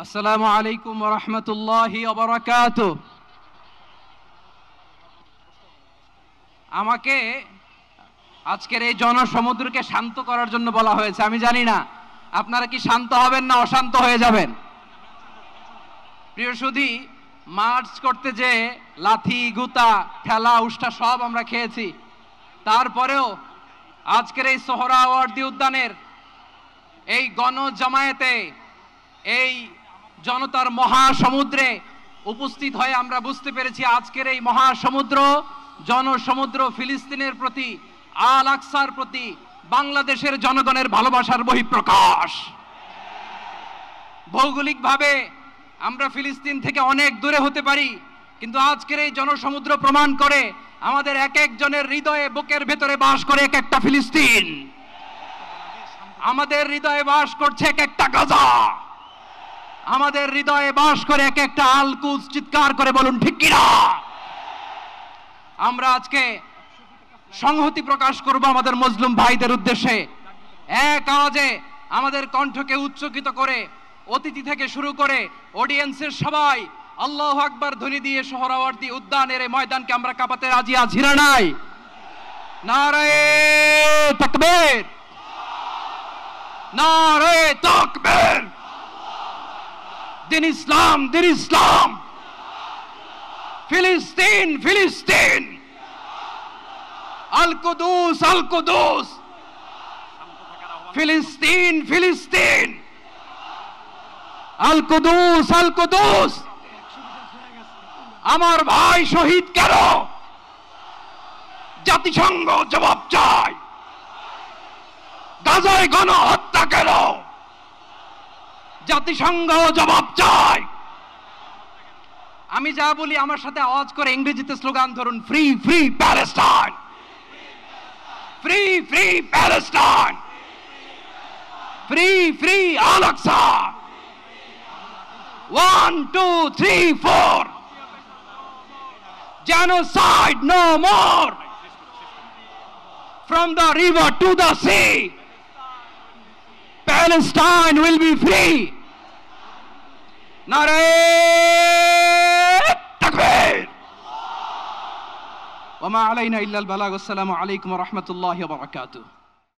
আসসালামু আলাইকুম ওয়া রাহমাতুল্লাহি ওয়া বারাকাতুহু। আমাকে আজকের এই জনসমুদ্রকে শান্ত করার জন্য বলা হয়েছে। আমি জানি না আপনারা কি শান্ত হবেন না অশান্ত হয়ে যাবেন। প্রিয় সুধী, মার্চ করতে যে লাথি গুতা ঠেলা উষ্টা সব আমরা খেয়েছি, তারপরেও আজকের এই সোহরাওয়ার্দী উদ্যানের এই গণজামায়াতে এই জনতার মহাসমুদ্রে উপস্থিত হয়ে আমরা বুঝতে পেরেছি আজকের এই মহাসমুদ্র জনসমুদ্র ফিলিস্তিনের প্রতি, আল আকসার প্রতি বাংলাদেশের জনগণের ভালোবাসার বহিঃপ্রকাশ। ভৌগোলিকভাবে আমরা ফিলিস্তিন থেকে অনেক দূরে হতে পারি, কিন্তু আজকের এই জনসমুদ্র প্রমাণ করে আমাদের এক একজনের হৃদয়ে বুকের ভেতরে বাস করে এক একটা ফিলিস্তিন। আমাদের হৃদয়ে বাস করছে এক একটা গাজা, আমাদের হৃদয়ে বাস করে এক একটা আল কুদস। চিৎকার করে বলুন ঠিক কিনা। আমরা আজকে সংহতি প্রকাশ করব আমাদের মুসলিম ভাইদের উদ্দেশ্যে। এক আওয়াজে আমাদের কণ্ঠকে উচ্চকিত করে অতিথি থেকে শুরু করে অডিয়েন্সের সবাই আল্লাহু আকবার ধ্বনি দিয়ে সোহরাওয়ার্দী উদ্যানের এই ময়দানকে আমরা কাঁপাতে রাজি আছি না নাই? নারায়ে তাকবীর, নারায়ে তাকবীর। দিন ইসলাম, দিন ইসলাম। ফিলিস্তিন, ফিলিস্তিন। আল কুদুস, আল কুদুস। ফিলিস্তিন, ফিলিস্তিন। আল কুদুস, আল কুদুস। আমার ভাই শহীদ কেন? জাতিসংঘ জবাব চায়। গাজায় গণহত্যা কেন? জাতিসংঘ জবাব চায়। আমি যা বলি আমার সাথে আওয়াজ করে ইংরেজিতে স্লোগান ধরুন, free free Palestine, free free Palestine, free free Al Aqsa. 1 2 3 4, genocide no more. From the river to the sea, Palestine will be free. Nare takbir. Wa ma alayna illa al balagh. Assalamu alaykum wa rahmatullahi wa barakatuh.